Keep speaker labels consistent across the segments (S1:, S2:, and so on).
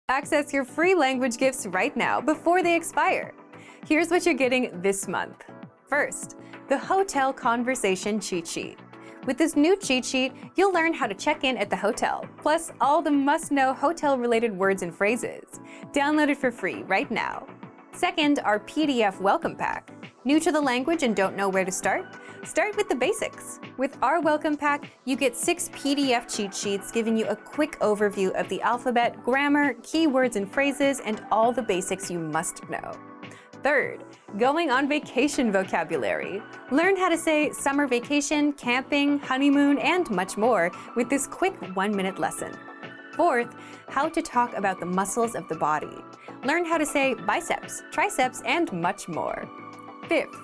S1: Access your free language gifts right now before they expire. Here's what you're getting this month. First, the Hotel Conversation Cheat Sheet. With this new cheat sheet, you'll learn how to check in at the hotel, plus all the must-know hotel-related words and phrases. Download it for free right now. Second, our PDF Welcome Pack. New to the language and don't know where to start? Start with the basics. With our Welcome Pack, you get 6 PDF cheat sheets giving you a quick overview of the alphabet, grammar, keywords and phrases, and all the basics you must know. Third, going on vacation vocabulary. Learn how to say summer vacation, camping, honeymoon, and much more with this quick 1-minute lesson. Fourth, how to talk about the muscles of the body. Learn how to say biceps, triceps, and much more. Fifth,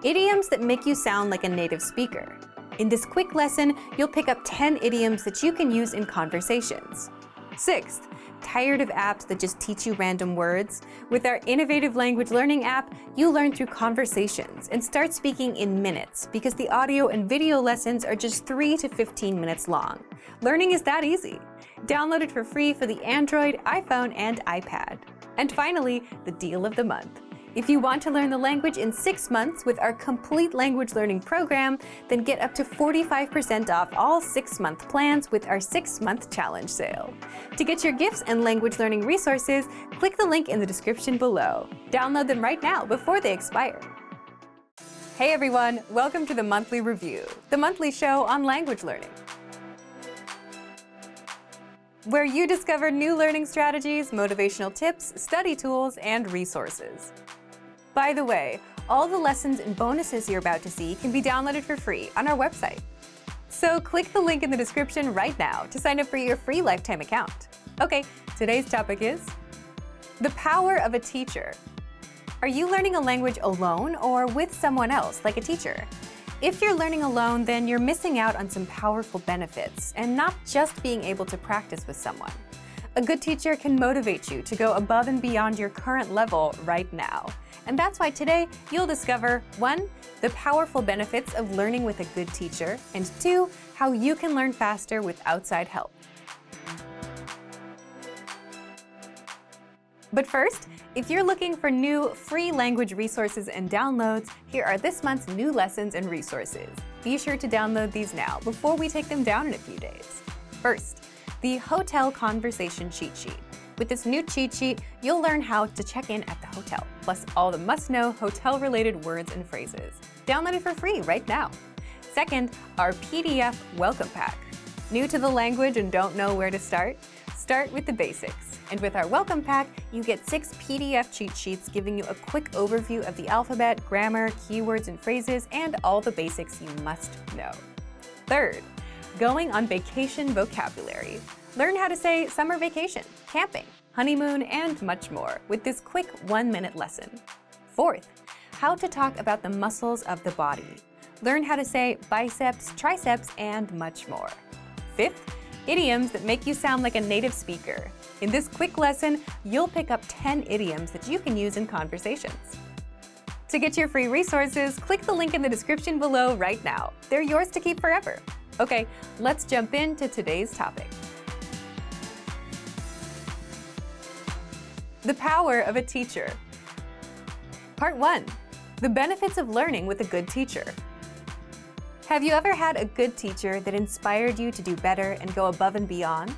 S1: idioms that make you sound like a native speaker. In this quick lesson, you'll pick up 10 idioms that you can use in conversations. Sixth, tired of apps that just teach you random words? With our innovative language learning app, you learn through conversations and start speaking in minutes because the audio and video lessons are just 3 to 15 minutes long. Learning is that easy. Download it for free for the Android, iPhone, and iPad. And finally, the deal of the month. If you want to learn the language in 6 months with our complete language learning program, then get up to 45% off all 6-month plans with our 6-month challenge sale. To get your gifts and language learning resources, click the link in the description below. Download them right now before they expire. Hey everyone, welcome to the Monthly Review, the monthly show on language learning, where you discover new learning strategies, motivational tips, study tools, and resources. By the way, all the lessons and bonuses you're about to see can be downloaded for free on our website. So click the link in the description right now to sign up for your free lifetime account. Okay, today's topic is the power of a teacher. Are you learning a language alone or with someone else, like a teacher? If you're learning alone, then you're missing out on some powerful benefits and not just being able to practice with someone. A good teacher can motivate you to go above and beyond your current level right now. And that's why today you'll discover 1. The powerful benefits of learning with a good teacher, and 2. How you can learn faster with outside help. But first, if you're looking for new free language resources and downloads, here are this month's new lessons and resources. Be sure to download these now before we take them down in a few days. First, the Hotel Conversation Cheat Sheet. With this new cheat sheet, you'll learn how to check in at the hotel, plus all the must-know hotel-related words and phrases. Download it for free right now. Second, our PDF Welcome Pack. New to the language and don't know where to start? Start with the basics. And with our Welcome Pack, you get 6 PDF cheat sheets giving you a quick overview of the alphabet, grammar, keywords and phrases, and all the basics you must know. Third, going on vacation vocabulary. Learn how to say summer vacation, camping, honeymoon, and much more with this quick 1-minute lesson. Fourth, how to talk about the muscles of the body. Learn how to say biceps, triceps, and much more. Fifth, idioms that make you sound like a native speaker. In this quick lesson, you'll pick up 10 idioms that you can use in conversations. To get your free resources, click the link in the description below right now. They're yours to keep forever. Okay, let's jump into today's topic. The power of a teacher. Part 1. The benefits of learning with a good teacher. Have you ever had a good teacher that inspired you to do better and go above and beyond?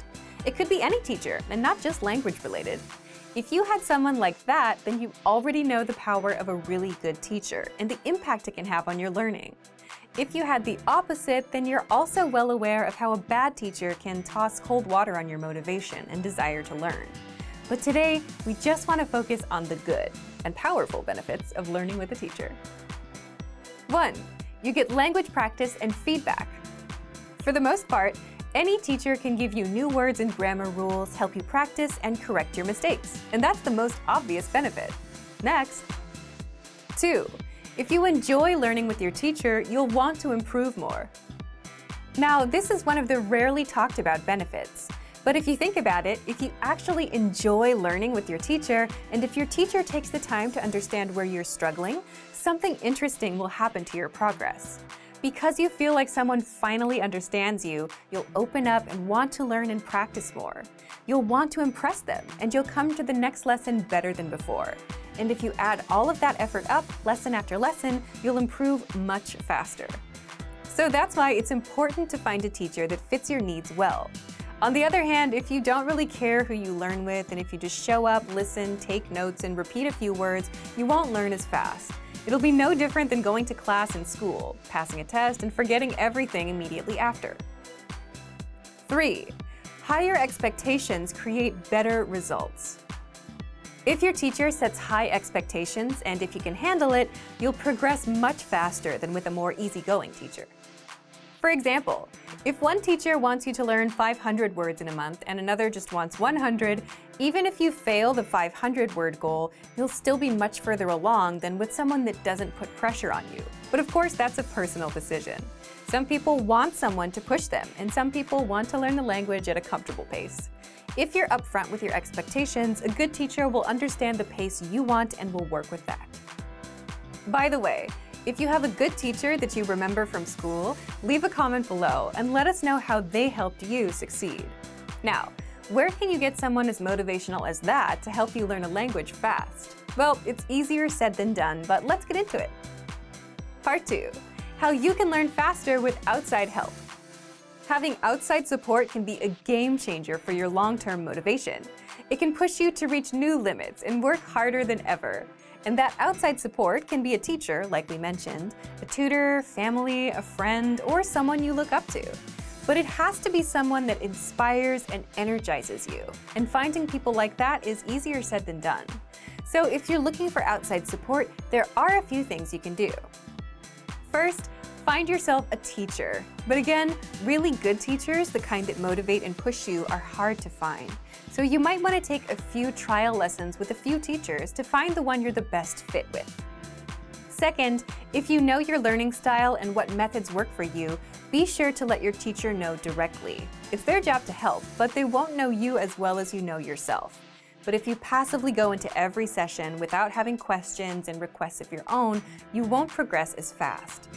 S1: It could be any teacher and not just language related. If you had someone like that, then you already know the power of a really good teacher and the impact it can have on your learning. If you had the opposite, then you're also well aware of how a bad teacher can toss cold water on your motivation and desire to learn. But today, we just want to focus on the good and powerful benefits of learning with a teacher. 1. You get language practice and feedback. For the most part, any teacher can give you new words and grammar rules, help you practice, and correct your mistakes. And that's the most obvious benefit. Next. 2. If you enjoy learning with your teacher, you'll want to improve more. Now, this is one of the rarely talked about benefits. But if you think about it, if you actually enjoy learning with your teacher, and if your teacher takes the time to understand where you're struggling, something interesting will happen to your progress. Because you feel like someone finally understands you, you'll open up and want to learn and practice more. You'll want to impress them, and you'll come to the next lesson better than before. And if you add all of that effort up, lesson after lesson, you'll improve much faster. So that's why it's important to find a teacher that fits your needs well. On the other hand, if you don't really care who you learn with, and if you just show up, listen, take notes, and repeat a few words, you won't learn as fast. It'll be no different than going to class in school, passing a test, and forgetting everything immediately after. 3. Higher expectations create better results. If your teacher sets high expectations, and if you can handle it, you'll progress much faster than with a more easygoing teacher. For example, if one teacher wants you to learn 500 words in a month and another just wants 100, even if you fail the 500-word goal, you'll still be much further along than with someone that doesn't put pressure on you. But of course, that's a personal decision. Some people want someone to push them, and some people want to learn the language at a comfortable pace. If you're upfront with your expectations, a good teacher will understand the pace you want and will work with that. By the way, if you have a good teacher that you remember from school, leave a comment below and let us know how they helped you succeed. Now, where can you get someone as motivational as that to help you learn a language fast? Well, it's easier said than done, but let's get into it. Part 2. How you can learn faster with outside help. Having outside support can be a game changer for your long-term motivation. It can push you to reach new limits and work harder than ever. And that outside support can be a teacher, like we mentioned, a tutor, family, a friend, or someone you look up to. But it has to be someone that inspires and energizes you. And finding people like that is easier said than done. So if you're looking for outside support, there are a few things you can do. First, find yourself a teacher. But again, really good teachers, the kind that motivate and push you, are hard to find. So you might want to take a few trial lessons with a few teachers to find the one you're the best fit with. Second, if you know your learning style and what methods work for you, be sure to let your teacher know directly. It's their job to help, but they won't know you as well as you know yourself. But if you passively go into every session without having questions and requests of your own, you won't progress as fast.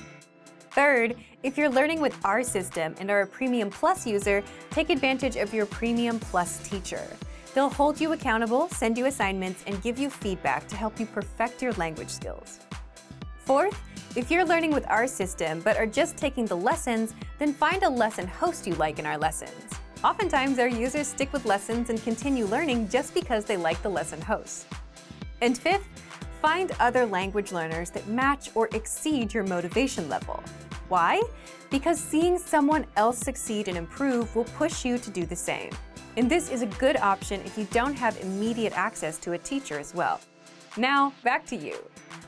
S1: Third, if you're learning with our system and are a Premium Plus user, take advantage of your Premium Plus teacher. They'll hold you accountable, send you assignments, and give you feedback to help you perfect your language skills. Fourth, if you're learning with our system but are just taking the lessons, then find a lesson host you like in our lessons. Oftentimes, our users stick with lessons and continue learning just because they like the lesson hosts. And fifth, find other language learners that match or exceed your motivation level. Why? Because seeing someone else succeed and improve will push you to do the same. And this is a good option if you don't have immediate access to a teacher as well. Now, back to you.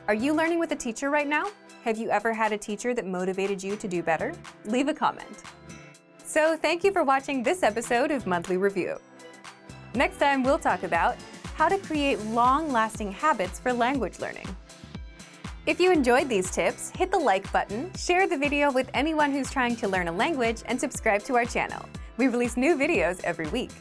S1: Are you learning with a teacher right now? Have you ever had a teacher that motivated you to do better? Leave a comment. So thank you for watching this episode of Monthly Review. Next time, we'll talk about how to create long-lasting habits for language learning. If you enjoyed these tips, hit the like button, share the video with anyone who's trying to learn a language, and subscribe to our channel. We release new videos every week.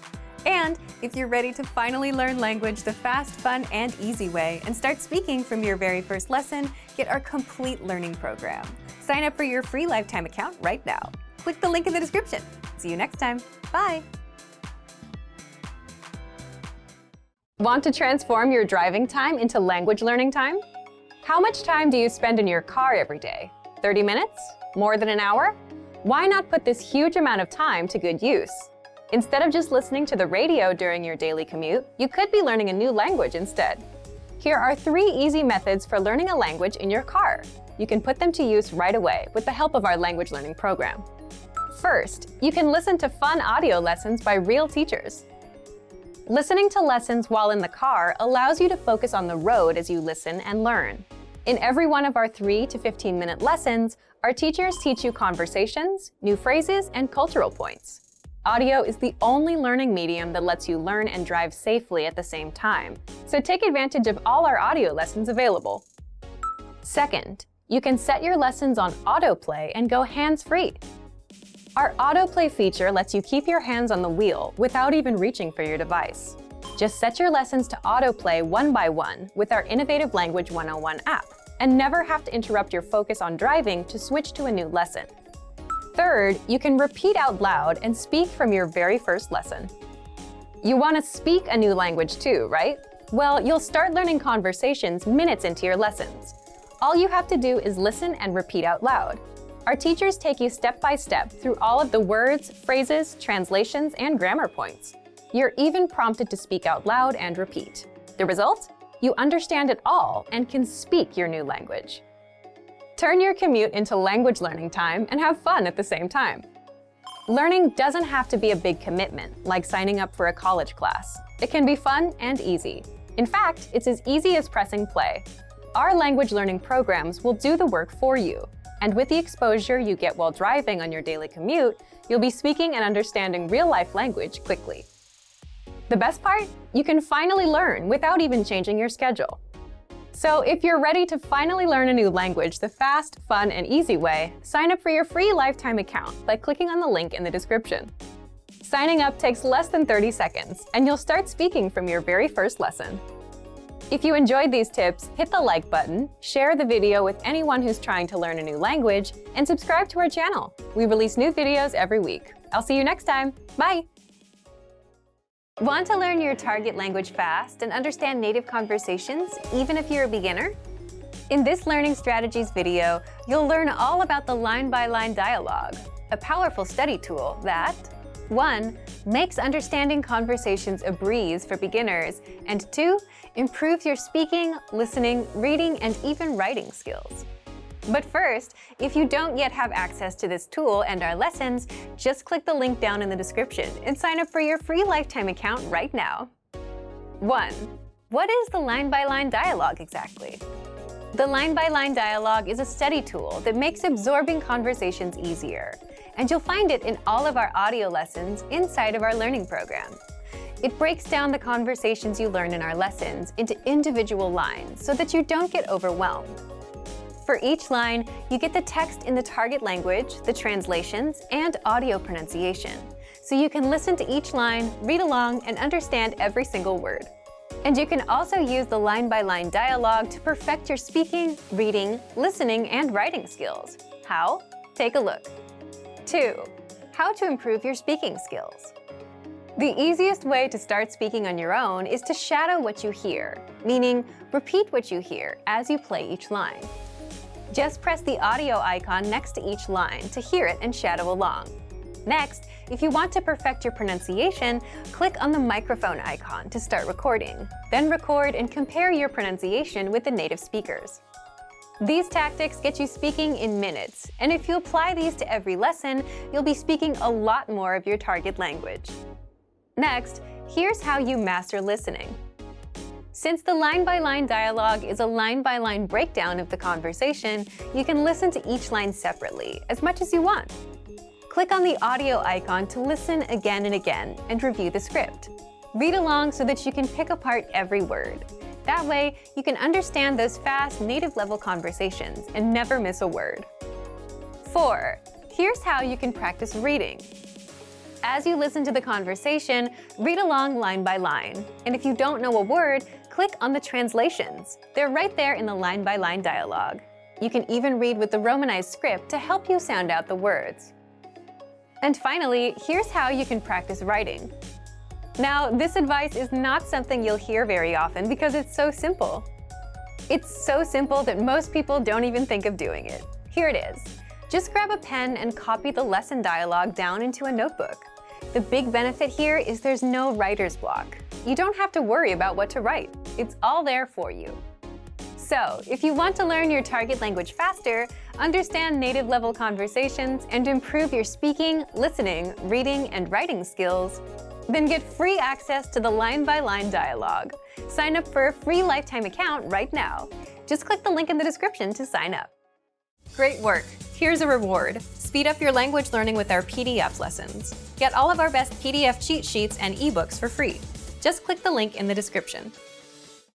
S1: And if you're ready to finally learn language the fast, fun, and easy way and start speaking from your very first lesson, get our complete learning program. Sign up for your free lifetime account right now. Click the link in the description. See you next time. Bye! Want to transform your driving time into language learning time? How much time do you spend in your car every day? 30 minutes? More than an hour? Why not put this huge amount of time to good use? Instead of just listening to the radio during your daily commute, you could be learning a new language instead. Here are 3 easy methods for learning a language in your car. You can put them to use right away with the help of our language learning program. First, you can listen to fun audio lessons by real teachers. Listening to lessons while in the car allows you to focus on the road as you listen and learn. In every one of our 3 to 15-minute lessons, our teachers teach you conversations, new phrases, and cultural points. Audio is the only learning medium that lets you learn and drive safely at the same time, so take advantage of all our audio lessons available. Second, you can set your lessons on autoplay and go hands-free. Our autoplay feature lets you keep your hands on the wheel without even reaching for your device. Just set your lessons to autoplay one by one with our Innovative Language 101 app, and never have to interrupt your focus on driving to switch to a new lesson. Third, you can repeat out loud and speak from your very first lesson. You want to speak a new language too, right? Well, you'll start learning conversations minutes into your lessons. All you have to do is listen and repeat out loud. Our teachers take you step by step through all of the words, phrases, translations, and grammar points. You're even prompted to speak out loud and repeat. The result? You understand it all and can speak your new language. Turn your commute into language learning time and have fun at the same time. Learning doesn't have to be a big commitment, like signing up for a college class. It can be fun and easy. In fact, it's as easy as pressing play. Our language learning programs will do the work for you. And with the exposure you get while driving on your daily commute, you'll be speaking and understanding real-life language quickly. The best part? You can finally learn without even changing your schedule. So if you're ready to finally learn a new language the fast, fun, and easy way, sign up for your free lifetime account by clicking on the link in the description. Signing up takes less than 30 seconds, and you'll start speaking from your very first lesson. If you enjoyed these tips, hit the like button, share the video with anyone who's trying to learn a new language, and subscribe to our channel. We release new videos every week. I'll see you next time. Bye! Want to learn your target language fast and understand native conversations, even if you're a beginner? In this Learning Strategies video, you'll learn all about the line-by-line dialogue, a powerful study tool that 1. Makes understanding conversations a breeze for beginners, and 2. Improves your speaking, listening, reading, and even writing skills. But first, if you don't yet have access to this tool and our lessons, just click the link down in the description and sign up for your free lifetime account right now. 1. What is the line-by-line dialogue exactly? The line-by-line dialogue is a study tool that makes absorbing conversations easier, and you'll find it in all of our audio lessons inside of our learning program. It breaks down the conversations you learn in our lessons into individual lines so that you don't get overwhelmed. For each line, you get the text in the target language, the translations, and audio pronunciation, so you can listen to each line, read along, and understand every single word. And you can also use the line-by-line dialogue to perfect your speaking, reading, listening, and writing skills. How? Take a look. 2. How to improve your speaking skills. The easiest way to start speaking on your own is to shadow what you hear, meaning repeat what you hear as you play each line. Just press the audio icon next to each line to hear it and shadow along. Next, if you want to perfect your pronunciation, click on the microphone icon to start recording. Then record and compare your pronunciation with the native speakers. These tactics get you speaking in minutes, and if you apply these to every lesson, you'll be speaking a lot more of your target language. Next, here's how you master listening. Since the line-by-line dialogue is a line-by-line breakdown of the conversation, you can listen to each line separately, as much as you want. Click on the audio icon to listen again and again and review the script. Read along so that you can pick apart every word. That way, you can understand those fast, native-level conversations and never miss a word. 4. Here's how you can practice reading. As you listen to the conversation, read along line by line. And if you don't know a word, click on the translations. They're right there in the line-by-line dialogue. You can even read with the Romanized script to help you sound out the words. And finally, here's how you can practice writing. Now, this advice is not something you'll hear very often because it's so simple. It's so simple that most people don't even think of doing it. Here it is. Just grab a pen and copy the lesson dialogue down into a notebook. The big benefit here is there's no writer's block. You don't have to worry about what to write. It's all there for you. So, if you want to learn your target language faster, understand native-level conversations, and improve your speaking, listening, reading, and writing skills, then get free access to the line-by-line dialogue. Sign up for a free lifetime account right now. Just click the link in the description to sign up. Great work! Here's a reward. Speed up your language learning with our PDF lessons. Get all of our best PDF cheat sheets and ebooks for free. Just click the link in the description.